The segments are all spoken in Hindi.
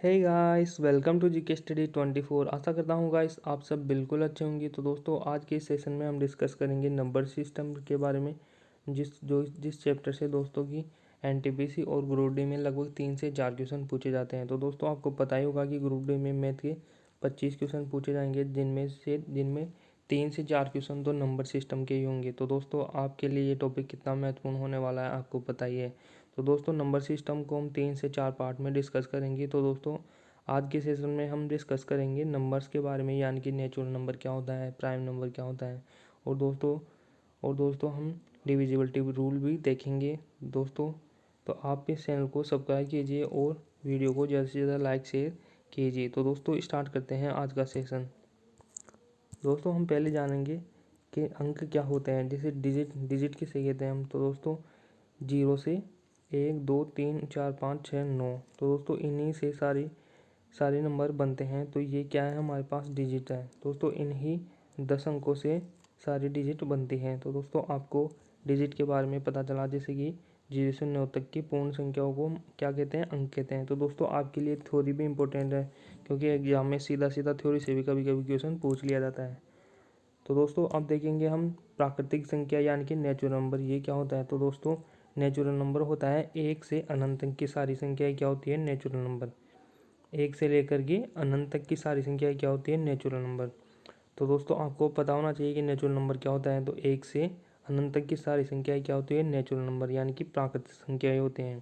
Hey guys, welcome to GK study 24। आशा करता हूँ गाइस आप सब बिल्कुल अच्छे होंगे। तो दोस्तों आज के इस सेशन में हम डिस्कस करेंगे नंबर सिस्टम के बारे में, जिस चैप्टर से दोस्तों की एनटीपीसी और ग्रुप डी में लगभग 3 से 4 क्वेश्चन पूछे जाते हैं। तो दोस्तों आपको पता ही होगा कि ग्रुप डी में मैथ के 25 क्वेश्चन पूछे जाएंगे, जिनमें 3 से 4 क्वेश्चन तो नंबर सिस्टम के ही होंगे। तो दोस्तों आपके लिए ये टॉपिक कितना महत्वपूर्ण होने वाला है आपको पता ही है। तो दोस्तों नंबर सिस्टम को हम 3 से 4 पार्ट में डिस्कस करेंगे। तो दोस्तों आज के सेशन में हम डिस्कस करेंगे नंबर्स के बारे में, यानी कि नेचुरल नंबर क्या होता है, प्राइम नंबर क्या होता है, और दोस्तों हम डिविजिबिलिटी रूल भी देखेंगे दोस्तों। तो आप इस चैनल को सब्सक्राइब कीजिए और वीडियो को ज़्यादा से ज़्यादा लाइक शेयर कीजिए। तो दोस्तों स्टार्ट करते हैं आज का सेशन। दोस्तों हम पहले जानेंगे कि अंक क्या होते हैं, जैसे डिजिट किसे कहते हैं हम। तो दोस्तों 0 से 1 2 3 4 5 6 9, तो दोस्तों इन्हीं से सारे नंबर बनते हैं। तो ये क्या है, हमारे पास डिजिट है दोस्तों। इन्हीं 10 अंकों से सारी डिजिट बनती हैं। तो दोस्तों आपको डिजिट के बारे में पता चला, जैसे कि 0 से 9 तक की पूर्ण संख्याओं को हम क्या कहते हैं, अंक कहते हैं। तो दोस्तों आपके लिए थ्योरी भी इंपॉर्टेंट है, क्योंकि एग्जाम में सीधा सीधा थ्योरी से भी कभी कभी क्वेश्चन पूछ लिया जाता है। तो दोस्तों अब देखेंगे हम प्राकृतिक संख्या यानी कि नेचुरल नंबर, ये क्या होता है। तो दोस्तों नेचुरल नंबर होता है 1 से अनंत तक की सारी संख्याएं क्या होती है, नेचुरल नंबर। 1 से लेकर के अनंत तक की सारी संख्याएं क्या होती है, नेचुरल नंबर। तो दोस्तों आपको पता होना चाहिए कि नेचुरल नंबर क्या होता है। तो 1 से अनंत तक की सारी संख्याएं क्या होती है, नेचुरल नंबर, यानी कि प्राकृतिक संख्याएं होते हैं।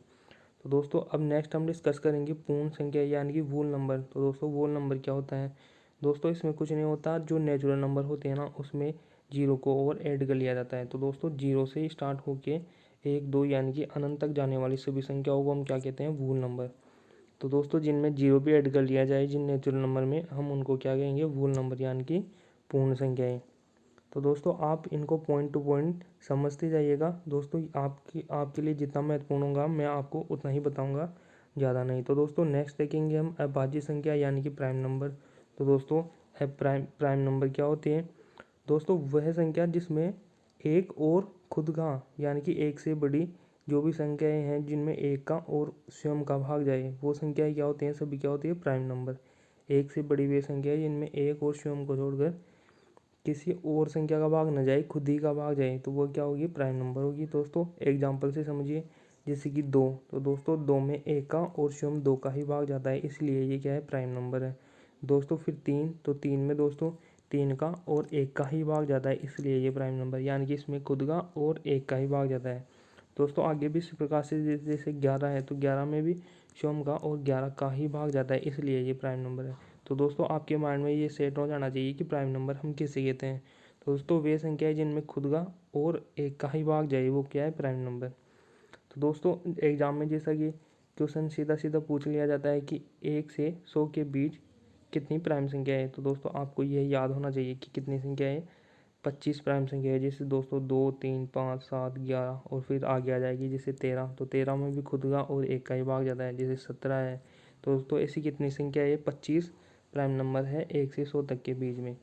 तो दोस्तों अब नेक्स्ट हम डिस्कस करेंगे पूर्ण संख्या यानी कि वोल नंबर। तो दोस्तों वोल नंबर क्या होता है। दोस्तों इसमें कुछ नहीं होता, जो नेचुरल नंबर होते हैं ना उसमें जीरो को और ऐड कर लिया जाता है। तो दोस्तों जीरो से स्टार्ट होके 1 2 यानी कि अनंत तक जाने वाली सभी संख्याओं को हम क्या कहते हैं, वोल नंबर। तो दोस्तों जिनमें जीरो भी ऐड कर लिया जाए जिन नेचुरल नंबर में, हम उनको क्या कहेंगे, वोल नंबर यानी कि पूर्ण संख्याएं। तो दोस्तों आप इनको पॉइंट टू पॉइंट समझते जाइएगा दोस्तों। आपके लिए जितना महत्वपूर्ण होगा मैं आपको उतना ही बताऊंगा, ज़्यादा नहीं। तो दोस्तों नेक्स्ट देखेंगे हम अभाज्य संख्या यानी कि प्राइम नंबर। तो दोस्तों प्राइम नंबर क्या होते हैं। दोस्तों वह संख्या जिसमें एक और खुद का यानी कि एक से बड़ी जो भी संख्याएं हैं जिनमें एक का और स्वयं का भाग जाए, वो संख्याएं क्या होती हैं, सभी क्या होती है, प्राइम नंबर। एक से बड़ी वे संख्या है जिनमें एक और स्वयं को छोड़कर किसी और संख्या का भाग न जाए, खुद ही का भाग जाए, तो वो क्या होगी, प्राइम नंबर होगी। दोस्तों एग्जाम्पल से समझिए, जैसे कि 2। तो दोस्तों 2 में एक का और स्वयं 2 का ही भाग जाता है, इसलिए ये क्या है, प्राइम नंबर है। दोस्तों फिर 3, तो 3 में दोस्तों 3 का और 1 का ही भाग जाता है, इसलिए ये प्राइम नंबर, यानी कि इसमें खुद का और 1 का ही भाग जाता है। दोस्तों आगे भी इसी प्रकार से जैसे 11 है, तो 11 में भी स्वयं का और 11 का ही भाग जाता है, इसलिए ये प्राइम नंबर है। तो दोस्तों आपके माइंड में ये सेट हो जाना चाहिए कि प्राइम नंबर हम किसे कहते हैं। तो दोस्तों वे संख्या है जिनमें खुद का और एक का ही भाग जाए, वो क्या है, प्राइम नंबर। तो दोस्तों एग्जाम में जैसा कि क्वेश्चन सीधा सीधा पूछ लिया जाता है कि 1 से 100 के बीच कितनी प्राइम संख्या है। तो दोस्तों आपको यह याद होना चाहिए कि कितनी संख्या है, 25 प्राइम संख्या है। जैसे दोस्तों 2 3 5 7 11 और फिर आगे आ जाएगी जैसे 13, तो 13 में भी खुद का और एक का ही भाग जाता है, जैसे 17 है। तो दोस्तों ऐसी कितनी संख्या है, 25 प्राइम नंबर है 1 से 100 तक के बीच में।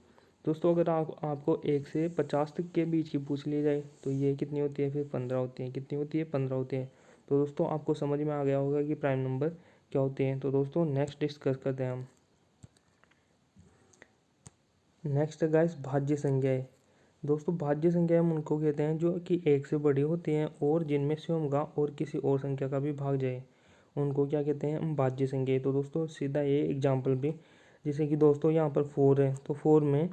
दोस्तों अगर आपको 1 से 50 तक के बीच की पूछ ली जाए तो ये कितनी होती है, फिर 15 होती है। कितनी होती है, 15 होती है। तो दोस्तों आपको समझ में आ गया होगा कि प्राइम नंबर क्या होते हैं। तो दोस्तों नेक्स्ट डिस्कस करते हैं हम। नेक्स्ट गाइस भाज्य संख्याएं। दोस्तों भाज्य संख्या हम उनको कहते हैं जो कि 1 से बड़ी होती हैं और जिनमें स्वयं का और किसी और संख्या का भी भाग जाए, उनको क्या कहते हैं, हम भाज्य संख्या। तो दोस्तों सीधा ये एग्जाम्पल भी, जैसे कि दोस्तों यहाँ पर 4 है, तो 4 में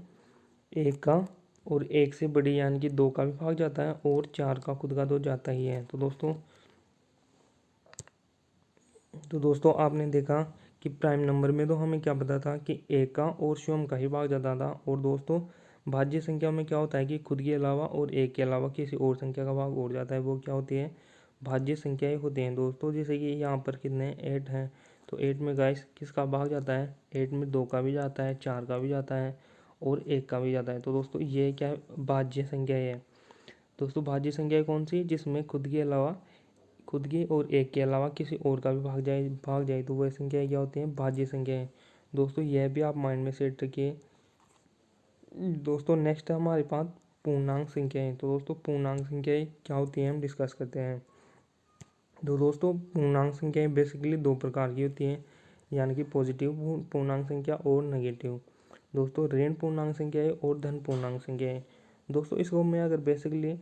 एक का और एक से बड़ी यानी कि 2 का भी भाग जाता है और 4 का खुद का तो जाता ही है। तो दोस्तों आपने देखा कि प्राइम नंबर में तो हमें क्या पता था कि एक का और स्वयं का ही भाग जाता था। और दोस्तों भाज्य संख्या में क्या होता है कि खुद के अलावा और एक के अलावा किसी और संख्या का भाग और जाता है, वो क्या होती है, भाज्य संख्याएं होती हैं। दोस्तों जैसे कि यहाँ पर कितने 8 हैं, तो 8 में गाइस किसका भाग जाता है, 8 में 2 का भी जाता है, 4 का भी जाता है और 1 का भी जाता है। तो दोस्तों ये क्या है, भाज्य संख्या है। दोस्तों भाज्य संख्या कौन सी, जिसमें खुद के और एक के अलावा किसी और का भी भाग जाए, तो वह संख्याएं क्या होती हैं, भाज्य संख्याएं। दोस्तों यह भी आप माइंड में सेट रखिए। दोस्तों नेक्स्ट है हमारे पास पूर्णांक संख्याएं। तो दोस्तों पूर्णांक संख्याएं क्या होती हैं, हम डिस्कस करते हैं। तो दोस्तों पूर्णांक संख्याएं बेसिकली 2 प्रकार की होती हैं। यानी कि पॉजिटिव पूर्णांक संख्या और नेगेटिव। दोस्तों ऋण पूर्णांक संख्या है और धन पूर्णांक संख्या है। दोस्तों इसको मैं अगर बेसिकली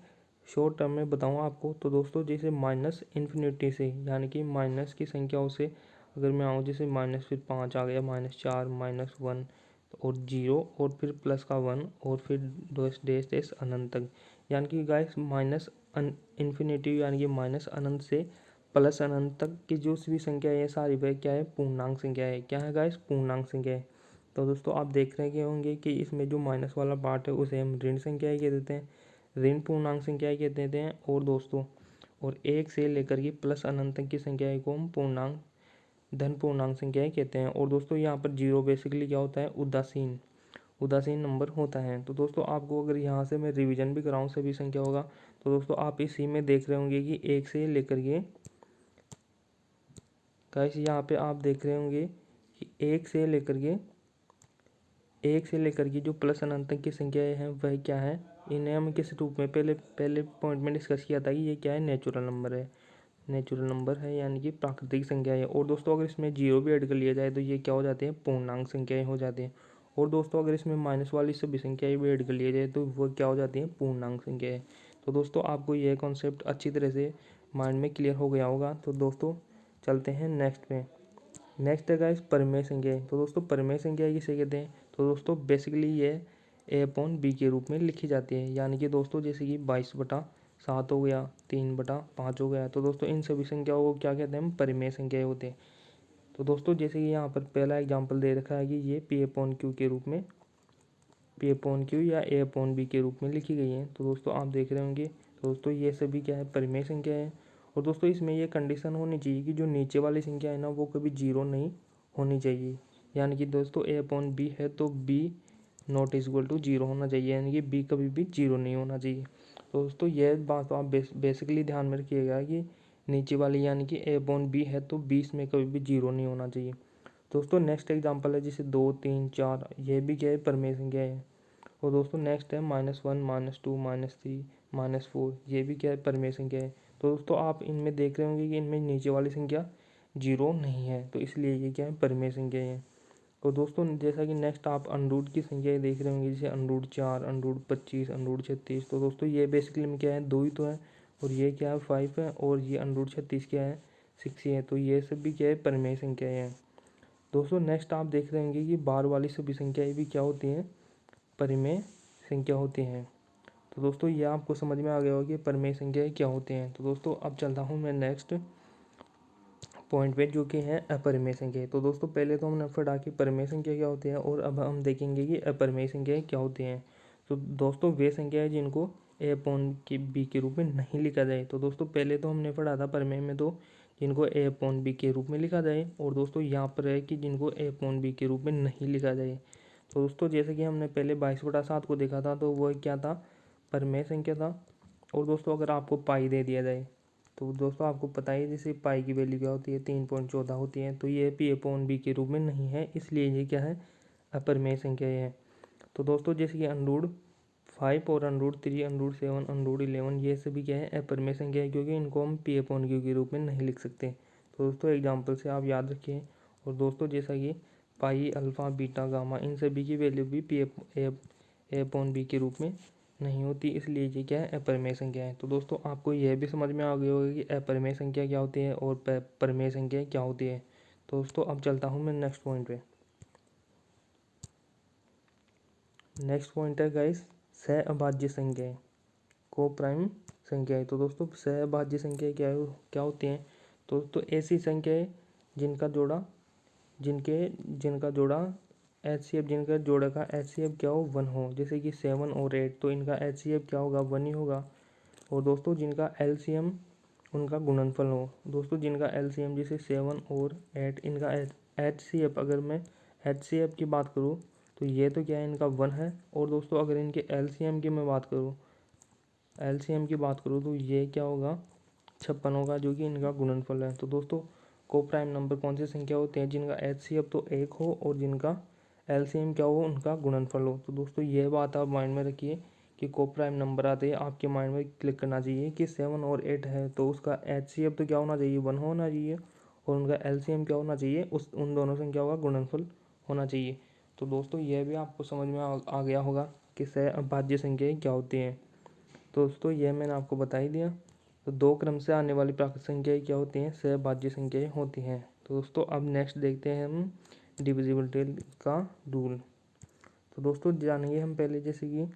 शॉर्ट टर्म में बताऊँ आपको तो दोस्तों जैसे माइनस इन्फिनिटी से यानी कि माइनस की संख्याओं से अगर मैं आऊँ, जैसे माइनस फिर 5 आ गया, -4, -1 और 0 और फिर प्लस का 1 और फिर डैश डैश अनंत तक। यानी कि गाइस माइनस इन्फिनिटी यानी कि माइनस अनंत से प्लस अनंत तक की जो भी संख्या है सारी वह क्या है, पूर्णांक संख्या है। क्या है गाइस, पूर्णांक संख्या है। तो दोस्तों आप देख रहे होंगे कि इसमें जो माइनस वाला पार्ट है उसे हम ऋण संख्याएं कह देते हैं, ऋण पूर्णांक संख्याएं कह देते हैं। और दोस्तों और 1 से लेकर के प्लस अनंत तक की संख्याएं को हम पूर्णांक धन पूर्णांक संख्याएं कहते हैं। और दोस्तों यहाँ पर 0 बेसिकली क्या होता है, उदासीन नंबर होता है। तो दोस्तों आपको अगर यहाँ से मैं रिवीजन भी कराऊँ सभी संख्या होगा तो दोस्तों आप इसी में देख रहे होंगे कि 1 से लेकर के गाइस यहाँ पे आप देख रहे होंगे कि 1 से लेकर के जो प्लस अनंत तक की संख्याएं हैं वह क्या है, इन्हें हम किस रूप में पहले पॉइंट में डिस्कस किया था कि ये क्या है, नेचुरल नंबर है यानी कि प्राकृतिक संख्या है। और दोस्तों अगर इसमें 0 भी ऐड कर लिया जाए तो ये क्या हो जाते हैं, पूर्णांक संख्याएं हो जाते हैं। और दोस्तों अगर इसमें माइनस वाली सभी संख्याएं भी ऐड कर लिया जाए तो वो क्या हो जाती हैं, पूर्णांक संख्याएं। तो दोस्तों आपको यह कॉन्सेप्ट अच्छी तरह से माइंड में क्लियर हो गया होगा। तो दोस्तों चलते हैं नेक्स्ट पे। नेक्स्ट है गाइस परिमेय संख्याएं। तो दोस्तों परिमेय संख्या किसे कहते हैं, तो दोस्तों बेसिकली ये a/b के रूप में लिखी जाती है। यानी कि दोस्तों जैसे कि 22/7 हो गया, 3/5 हो गया। तो दोस्तों इन सभी संख्याओं को क्या कहते हैं, हम परिमेय संख्याएं होते हैं। तो दोस्तों जैसे कि यहाँ पर पहला एग्जाम्पल दे रखा है कि ये p/q के रूप में p/q या a/b के रूप में लिखी गई है। तो दोस्तों आप देख रहे होंगे। तो दोस्तों ये सभी क्या है, परिमेय संख्या है। और दोस्तों इसमें ये कंडीशन होनी चाहिए कि जो नीचे वाली संख्या है ना वो कभी 0 नहीं होनी चाहिए। यानी कि दोस्तों a/b है तो b नॉट इक्वल टू 0 होना चाहिए, यानी कि b कभी भी 0 नहीं होना चाहिए। तो दोस्तों यह बात आप बेसिकली ध्यान में रखिएगा कि नीचे वाली यानी कि a/b है तो b में कभी भी 0 नहीं होना चाहिए। दोस्तों नेक्स्ट एग्जाम्पल है जैसे 2, 3, 4, ये भी क्या है, परिमेय संख्या है। और दोस्तों नेक्स्ट है -1, -2, -3, -4, ये भी क्या है, परिमेय संख्या है। तो दोस्तों आप इनमें देख रहे होंगे कि इनमें नीचे वाली संख्या 0 नहीं है, तो इसलिए ये क्या है, परिमेय संख्या है। और दोस्तों जैसा कि नेक्स्ट आप अनरूट की संख्या देख रहे होंगे, जैसे √4, √25, √36। तो दोस्तों ये बेसिकली में क्या है, 2 ही तो है। और ये क्या है, 5 है। और ये √36 क्या है, 6 है। तो ये सब भी क्या है, परिमेय संख्याएं हैं। दोस्तों नेक्स्ट आप देख रहे होंगे कि बार वाली सभी संख्याएं भी क्या होती हैं, परिमेय संख्या होती हैं। तो दोस्तों ये आपको समझ में आ गया होगा कि परिमेय संख्याएं क्या होती हैं। तो दोस्तों अब चलता हूँ मैं नेक्स्ट पॉइंट पे, जो कि है अपरिमेय संख्या। तो दोस्तों पहले तो हमने पढ़ा कि परिमेय संख्या क्या होती है और अब हम देखेंगे कि अपरिमेय संख्याएं क्या होती हैं। तो दोस्तों वे संख्याएं जिनको a/b के रूप में नहीं लिखा जाए। तो दोस्तों पहले तो हमने पढ़ा था परिमेय में तो जिनको a/b के रूप में लिखा जाए, और दोस्तों यहाँ पर है कि जिनको a/b के रूप में नहीं लिखा जाए। तो दोस्तों जैसे कि हमने पहले 22/7 को देखा था तो वह क्या था, परिमेय संख्या था। और दोस्तों अगर आपको पाई दे दिया जाए तो दोस्तों आपको पता है जैसे पाई की वैल्यू क्या होती है, 3.14 होती है। तो ये p/b के रूप में नहीं है, इसलिए ये क्या है, अपरिमेय संख्या है। तो दोस्तों जैसे कि √5 और √3, √7, √11 ये सभी क्या है, अपरिमेय संख्या है, क्योंकि इनको हम p/q के रूप में नहीं लिख सकते। तो दोस्तों एग्जाम्पल से आप याद रखिए। और दोस्तों जैसा कि पाई, अल्फ़ा, बीटा, गामा इन सभी की वैल्यू भी p/b के रूप में नहीं होती, इसलिए ये क्या है, अपरिमेय संख्या है। तो दोस्तों आपको यह भी समझ में आ गया होगा कि अपरिमेय संख्या क्या होती है और परिमेय संख्या क्या होती है। तो दोस्तों अब चलता हूँ मैं नेक्स्ट पॉइंट पे। नेक्स्ट पॉइंट है गाइस सहअभाज्य संख्याएं, को प्राइम संख्याएं। तो दोस्तों सहअभाज्य संख्याएं क्या होती हैं, तो दोस्तों ऐसी संख्याएं जिनका जोड़ा HCF, जिनका जोड़ा का HCF क्या हो, 1 हो। जैसे कि 7 और 8, तो इनका HCF क्या होगा, 1 ही होगा। और दोस्तों जिनका LCM उनका गुणनफल हो। दोस्तों जिनका LCM जैसे 7 और 8, इनका HCF, अगर मैं HCF की बात करूँ तो ये तो क्या है, इनका 1 है। और दोस्तों अगर इनके LCM की मैं बात करूँ तो ये क्या होगा, 56 होगा, जो कि इनका गुणनफल है। तो दोस्तों को प्राइम नंबर कौन सी संख्या होते हैं, जिनका HCF तो 1 हो और जिनका LCM क्या हो, उनका गुणनफल हो। तो दोस्तों ये बात आप माइंड में रखिए कि को प्राइम नंबर आते हैं आपके माइंड में क्लिक करना चाहिए कि 7 और 8 है तो उसका HCF तो क्या होना चाहिए, 1 होना चाहिए। और उनका एलसीएम क्या होना चाहिए, उन दोनों संख्याओं का गुणनफल होना चाहिए। तो दोस्तों यह भी आपको समझ में आ गया होगा कि सहअभाज्य संख्याएँ क्या होती हैं। तो दोस्तों यह मैंने आपको बता ही दिया। तो दो क्रम से आने वाली प्राकृत संख्याएँ क्या होती हैं, सहअभाज्य संख्याएँ होती हैं। तो दोस्तों अब नेक्स्ट देखते हैं हम डिविजिबिलिटी का रूल। तो दोस्तों जानेंगे हम पहले जैसे कि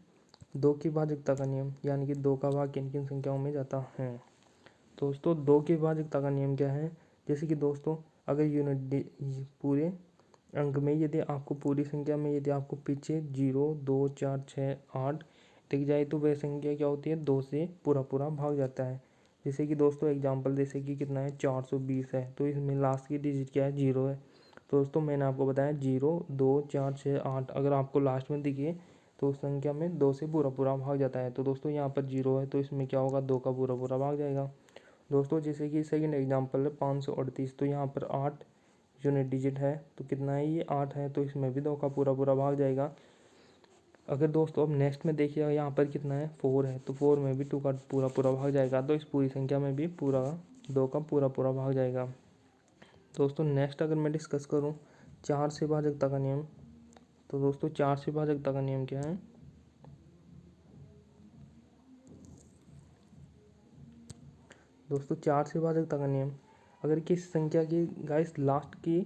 दो की भाजकता का नियम, यानी कि दो का भाग किन किन संख्याओं में जाता है। तो दोस्तों दो की भाजकता का नियम क्या है, जैसे कि दोस्तों अगर यूनिट पूरे अंक में यदि आपको पूरी संख्या में यदि आपको पीछे 0, 2, 4, 6, 8 दिख जाए तो वह संख्या क्या होती है, 2 से पूरा पूरा भाग जाता है। जैसे कि दोस्तों एग्जांपल जैसे कि कितना है, 420 है, तो इसमें लास्ट की डिजिट क्या है, 0 है। तो दोस्तों मैंने आपको बताया 0, 2, 4, 6, 8 अगर आपको लास्ट में दिखे तो उस संख्या में 2 से पूरा पूरा भाग जाता है। तो दोस्तों यहाँ पर 0 है तो इसमें क्या होगा, 2 का पूरा पूरा भाग जाएगा। दोस्तों जैसे कि सेकंड एग्जांपल है 538, तो यहाँ पर 8 यूनिट डिजिट है, तो कितना है ये 8 है, तो इसमें भी 2 का पूरा पूरा भाग जाएगा। अगर दोस्तों अब नेक्स्ट में देखिएगा यहाँ पर कितना है, 4 है, तो 4 में भी 2 का पूरा पूरा भाग जाएगा। तो इस पूरी संख्या में भी पूरा 2 का पूरा पूरा भाग जाएगा। दोस्तों नेक्स्ट अगर मैं डिस्कस करूँ 4 से भाजकता का नियम, तो दोस्तों 4 से भाजकता का नियम क्या है, दोस्तों 4 से भाजकता का नियम अगर किसी संख्या की गाइस लास्ट की,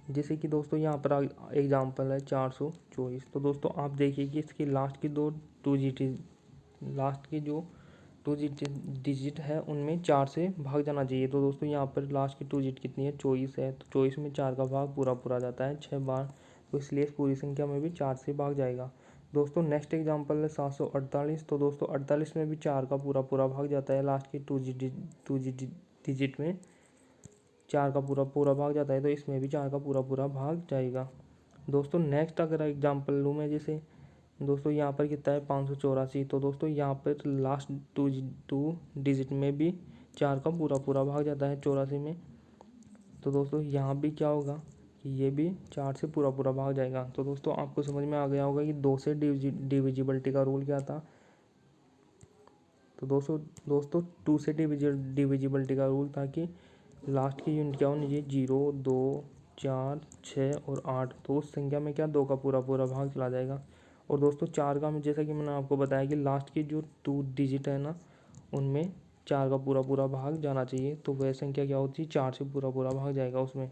जैसे कि दोस्तों यहाँ पर एग्जांपल है 424, तो दोस्तों आप देखिए कि इसकी लास्ट की दो लास्ट की जो टू डिजिट है उनमें 4 से भाग जाना चाहिए। तो दोस्तों यहाँ पर लास्ट की 2 डिजिट कितनी है, 24 है, तो 24 में 4 का भाग पूरा पूरा जाता है 6 बार, तो इसलिए इस पूरी संख्या में भी 4 से भाग जाएगा। दोस्तों नेक्स्ट एग्जांपल है 748, तो दोस्तों 48 में भी 4 का पूरा पूरा भाग जाता है, लास्ट की 2 डिजिट में 4 का पूरा पूरा भाग जाता है, तो इसमें भी 4 का पूरा पूरा भाग जाएगा। दोस्तों नेक्स्ट अगर एग्जांपल लूँ मैं, जैसे दोस्तों यहाँ पर कितना है 584, तो दोस्तों यहाँ पर लास्ट टू डिजिट में भी 4 का पूरा पूरा भाग जाता है 84 में। तो दोस्तों यहाँ भी क्या होगा कि ये भी 4 से पूरा पूरा भाग जाएगा। तो दोस्तों आपको समझ में आ गया होगा कि 2 से डिविजिबिलिटी का रूल क्या था। तो दोस्तों 2 से डिविजिबिलिटी का रूल था कि लास्ट की यूनिट क्या होनी चाहिए, 0, 2, 4, 6 और 8, तो उस संख्या में क्या 2 का पूरा पूरा भाग चला जाएगा। और दोस्तों 4 का जैसा कि मैंने आपको बताया कि लास्ट की जो 2 डिजिट है ना उनमें 4 का पूरा पूरा भाग जाना चाहिए, तो वह संख्या क्या होती है, 4 से पूरा पूरा भाग जाएगा उसमें।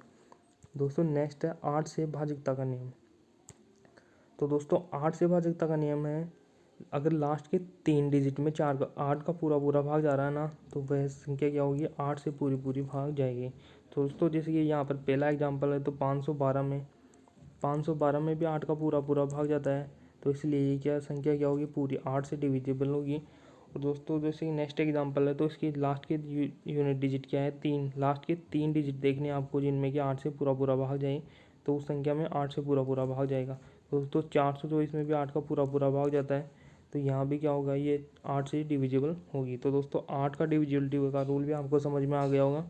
दोस्तों नेक्स्ट है 8 से भाजकता का नियम। तो दोस्तों 8 से भाजकता का नियम है अगर लास्ट के 3 डिजिट में 8 का पूरा पूरा भाग जा रहा है ना, तो वह संख्या क्या होगी, 8 से पूरी पूरी भाग जाएगी। तो दोस्तों जैसे कि यहाँ पर पहला एग्जांपल है, तो 512 में भी 8 का पूरा पूरा भाग जाता है, तो इसलिए ये क्या संख्या क्या होगी, पूरी 8 से डिविजिबल होगी। और दोस्तों जैसे नेक्स्ट एग्जांपल है, तो इसकी लास्ट के यूनिट डिजिट क्या है, 3, लास्ट के 3 डिजिट देखने आपको जिनमें कि 8 से पूरा पूरा भाग जाए, तो उस संख्या में 8 से पूरा पूरा भाग जाएगा। दोस्तों 424 में भी 8 का पूरा पूरा भाग जाता है, तो यहाँ भी क्या होगा, ये 8 से डिविजिबल होगी। तो दोस्तों 8 का डिविजिबिलिटी का रूल भी आपको समझ में आ गया होगा।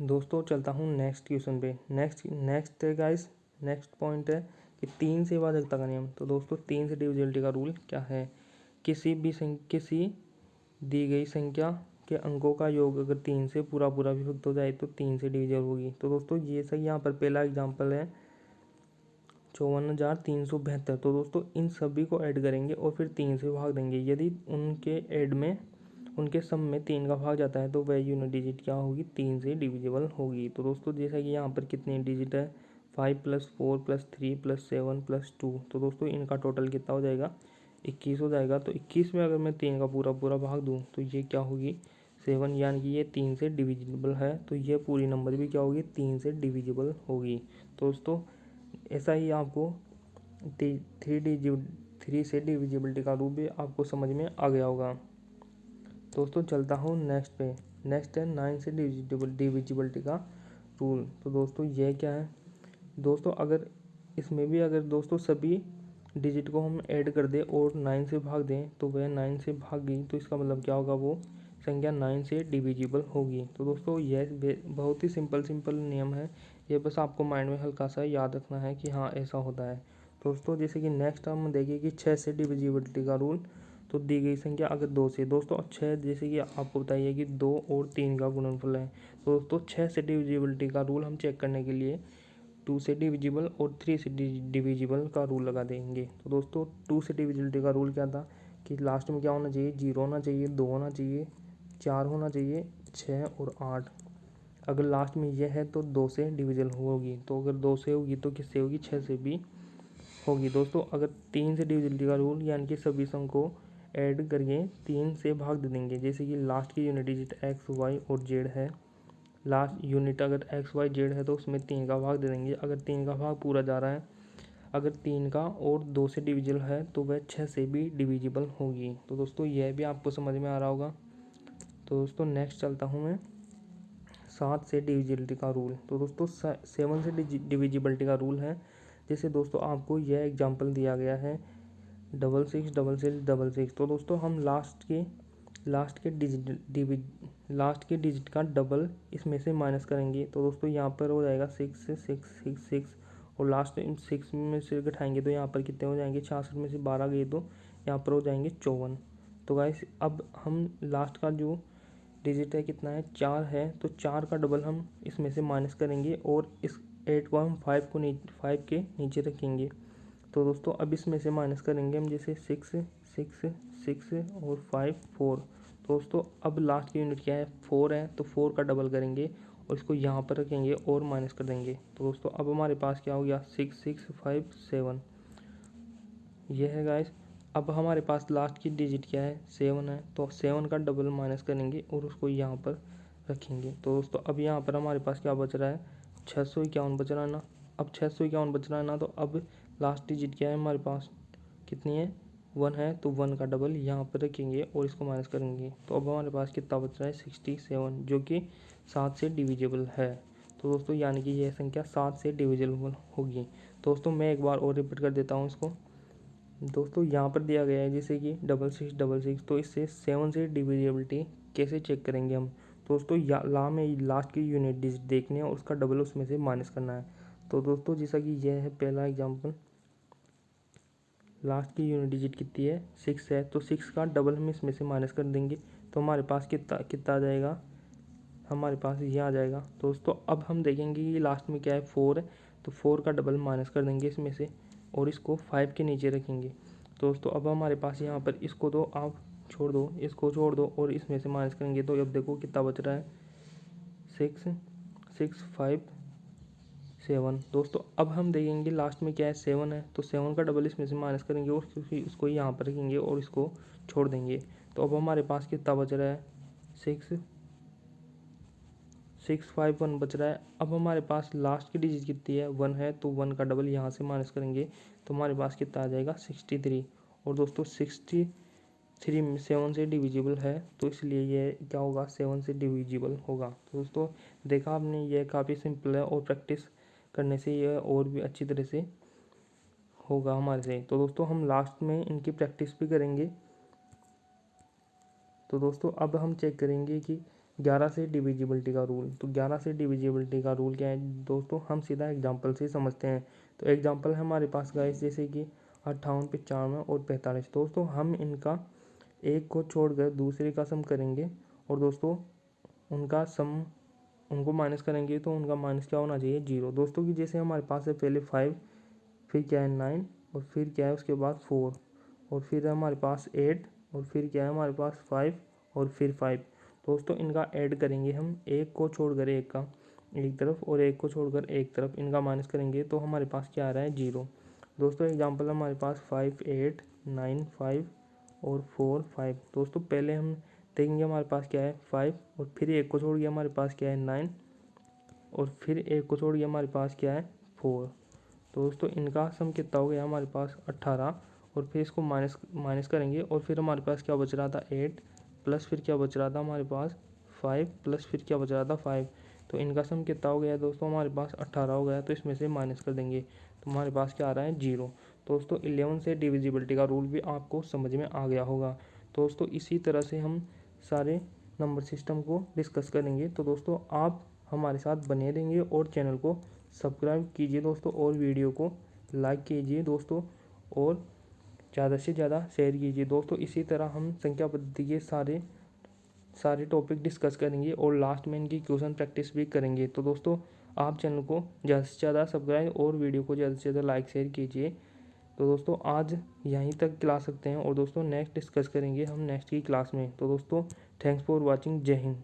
दोस्तों चलता हूँ नेक्स्ट क्वेश्चन पे। नेक्स्ट है गाइस, नेक्स्ट पॉइंट है कि 3 से भाजकता का नियम। तो दोस्तों 3 से डिविजिबिलिटी का रूल क्या है, किसी दी गई संख्या के अंकों का योग अगर 3 से पूरा पूरा विभक्त हो जाए तो 3 से डिविजिबल होगी। तो दोस्तों ये सही, यहाँ पर पहला एग्जाम्पल है 54,372, तो दोस्तों इन सभी को ऐड करेंगे और फिर 3 से भाग देंगे। यदि उनके सम में 3 का भाग जाता है तो वह यूनिट डिजिट क्या होगी, 3 से डिविजिबल होगी। तो दोस्तों जैसा कि यहाँ पर कितने डिजिट है, 5 + 4 + 3 + 7 + 2, तो दोस्तों इनका टोटल कितना हो जाएगा, 21 हो जाएगा। तो 21 में अगर मैं 3 का पूरा पूरा भाग दूँ तो ये क्या होगी, 7, यानी कि ये 3 से डिविजिबल है, तो ये पूरी नंबर भी क्या होगी, 3 से डिविजिबल होगी। तो दोस्तों ऐसा ही आपको 3 से डिविजिबिलिटी का रूल भी आपको समझ में आ गया होगा। दोस्तों चलता हूँ नेक्स्ट पे। नेक्स्ट है 9 से डिविजिबिलिटी का रूल। तो दोस्तों यह क्या है, दोस्तों अगर इसमें भी अगर दोस्तों सभी डिजिट को हम ऐड कर दें और 9 से भाग दें तो वह 9 से भाग गई, तो इसका मतलब क्या होगा, वो संख्या 9 से डिविजिबल होगी। तो दोस्तों यह बहुत ही सिंपल नियम है, ये बस आपको माइंड में हल्का सा याद रखना है कि हाँ ऐसा होता है। दोस्तों जैसे कि नेक्स्ट हम देखिए कि 6 से डिविजिबिलिटी का रूल। तो दी गई संख्या अगर 2 से दोस्तों 6 जैसे कि आपको बताइए कि 2 और 3 का गुणनफल है। तो दोस्तों 6 से डिविजिबिलिटी का रूल हम चेक करने के लिए 2 से डिविजिबल और 3 से डिविजिबल का रूल लगा देंगे। तो दोस्तों 2 से डिविजिबिलिटी का रूल क्या था कि लास्ट में क्या होना चाहिए, 0 होना चाहिए, 2 होना चाहिए, 4 होना चाहिए, 6 और 8। अगर लास्ट में यह है तो 2 से डिविजल होगी। तो अगर 2 से होगी तो किससे होगी, 6 से भी होगी। दोस्तों अगर 3 से डिविजिबिलिटी का रूल यानी कि सभी संख्या को ऐड करके 3 से भाग दे देंगे। जैसे कि लास्ट की यूनिट डिजिट एक्स वाई और जेड है, लास्ट यूनिट अगर एक्स वाई जेड है तो उसमें 3 का भाग दे देंगे। अगर 3 का भाग पूरा जा रहा है, अगर 3 का और 2 से डिविजिबल है तो वह 6 से भी डिविजिबल होगी। तो दोस्तों यह भी आपको समझ में आ रहा होगा। तो दोस्तों नेक्स्ट चलता हूँ मैं 7 से डिविजिबिलिटी का रूल। तो दोस्तों 7 से डिविजिबिलिटी का रूल है। जैसे दोस्तों आपको यह एग्जांपल दिया गया है 666666। तो दोस्तों हम लास्ट के डिजिट का डबल इसमें से माइनस करेंगे। तो दोस्तों यहाँ पर हो जाएगा 6666 और लास्ट 6 में से घटाएंगे तो यहाँ पर कितने हो जाएंगे, 66 में से 12 गए तो यहाँ पर हो जाएंगे 54। तो गाइस अब हम लास्ट का जो डिजिट है कितना है, 4 है, तो 4 का डबल हम इसमें से माइनस करेंगे और इस 8 को हम 5 के नीचे रखेंगे। तो दोस्तों अब इसमें से माइनस करेंगे हम, जैसे 6 6 6 और 5 4। दोस्तों अब लास्ट की यूनिट क्या है, 4 है, तो 4 का डबल करेंगे और इसको यहाँ पर रखेंगे और माइनस कर देंगे। तो दोस्तों अब हमारे पास क्या हो गया, 6 6 5 7। यह है गाइस। अब हमारे पास लास्ट की डिजिट क्या है, 7 है, तो 7 का डबल माइनस करेंगे और उसको यहाँ पर रखेंगे। तो दोस्तों अब यहाँ पर हमारे पास क्या बच रहा है, 651 बच रहा है ना। अब 651 बच रहा है ना, तो अब लास्ट डिजिट क्या है हमारे पास, कितनी है, 1 है, तो 1 का डबल यहाँ पर रखेंगे और इसको माइनस करेंगे। तो अब हमारे पास कितना बच रहा है, 67, जो कि 7 से डिविजिबल है। तो दोस्तों यानी कि यह संख्या 7 से डिविजिबल होगी। दोस्तों मैं एक बार और रिपीट कर देता हूँ इसको। दोस्तों यहाँ पर दिया गया है जैसे कि 6666, तो इससे 7 से डिविजिबिलिटी कैसे चेक करेंगे हम। दोस्तों ला में लास्ट की यूनिट डिजिट देखने है और उसका डबल उसमें से माइनस करना है। तो दोस्तों जैसा कि यह है पहला एग्जांपल, लास्ट की यूनिट डिजिट कितनी है, 6 है, तो 6 का डबल हम इसमें से माइनस कर देंगे तो हमारे पास कितना आ जाएगा, हमारे पास ये आ जाएगा। दोस्तों अब हम देखेंगे कि लास्ट में क्या है, 4 है, तो 4 का डबल माइनस कर देंगे इसमें से और इसको 5 के नीचे रखेंगे। दोस्तों अब हमारे पास यहाँ पर इसको दो आप छोड़ दो, इसको छोड़ दो और इसमें से माइनस करेंगे तो अब देखो कितना बच रहा है, 6 6 5 7। दोस्तों अब हम देखेंगे लास्ट में क्या है, 7 है, तो 7 का डबल इसमें से माइनस करेंगे और उसको यहाँ पर रखेंगे और इसको छोड़ देंगे। तो अब हमारे पास कितना बच रहा है, 6 6 5 1 बच रहा है। अब हमारे पास लास्ट की डिजिट कितनी है, 1 है, तो 1 का डबल यहाँ से माइनस करेंगे तो हमारे पास कितना आ जाएगा, 63। और दोस्तों 63 7 से डिविजिबल है, तो इसलिए ये क्या होगा, 7 से डिविजिबल होगा। तो दोस्तों देखा आपने, ये काफ़ी सिंपल है और प्रैक्टिस करने से ये और भी अच्छी तरह से होगा हमारे से। तो दोस्तों हम लास्ट में इनकी प्रैक्टिस भी करेंगे। तो दोस्तों अब हम चेक करेंगे कि 11 से डिविजिबिलिटी का रूल। तो 11 से डिविजिबिलिटी का रूल क्या है दोस्तों, हम सीधा एग्जांपल से समझते हैं। तो एग्जांपल है हमारे पास गाइस जैसे कि 58 95 और 45। दोस्तों हम इनका एक को छोड़कर दूसरे का सम करेंगे और दोस्तों उनका सम उनको माइनस करेंगे तो उनका माइनस क्या होना चाहिए, 0। दोस्तों की जैसे हमारे पास है पहले 5, फिर क्या है 9 और फिर क्या है उसके बाद 4 और फिर है हमारे पास 8 और फिर क्या है हमारे पास 5 और फिर 5। दोस्तों इनका ऐड करेंगे हम, एक को छोड़कर एक का एक तरफ और एक को छोड़कर एक तरफ, इनका माइनस करेंगे तो हमारे पास क्या आ रहा है, 0। दोस्तों एग्जांपल हमारे पास 5 8 9 5 और 4 5। दोस्तों पहले हम देखेंगे हमारे पास क्या है 5 और फिर एक को छोड़ के हमारे पास क्या है 9 और फिर एक को छोड़ के हमारे पास क्या है 4। तो दोस्तों इनका सम कितना हो गया हमारे पास 18 और फिर इसको माइनस करेंगे और फिर हमारे पास क्या बच रहा था 8 प्लस फिर क्या बच रहा था हमारे पास 5 प्लस फिर क्या बच रहा था 5। तो इनका सम कितना हो गया दोस्तों, हमारे पास 18 हो गया, तो इसमें से माइनस कर देंगे तो हमारे पास क्या आ रहा है, 0। दोस्तों 11 से डिविजिबिलिटी का रूल भी आपको समझ में आ गया होगा। दोस्तों इसी तरह से हम सारे नंबर सिस्टम को डिस्कस करेंगे। तो दोस्तों आप हमारे साथ बने रहेंगे और चैनल को सब्सक्राइब कीजिए दोस्तों और वीडियो को लाइक कीजिए दोस्तों और ज़्यादा से ज़्यादा शेयर कीजिए दोस्तों। इसी तरह हम संख्या पद्धति के सारे टॉपिक डिस्कस करेंगे और लास्ट में इनकी क्वेश्चन प्रैक्टिस भी करेंगे। तो दोस्तों आप चैनल को ज़्यादा से ज़्यादा सब्सक्राइब और वीडियो को ज़्यादा से ज़्यादा लाइक शेयर कीजिए। तो दोस्तों आज यहीं तक क्लास रखते हैं और दोस्तों नेक्स्ट डिस्कस करेंगे हम नेक्स्ट की क्लास में। तो दोस्तों थैंक्स फॉर वॉचिंग। जय हिंद।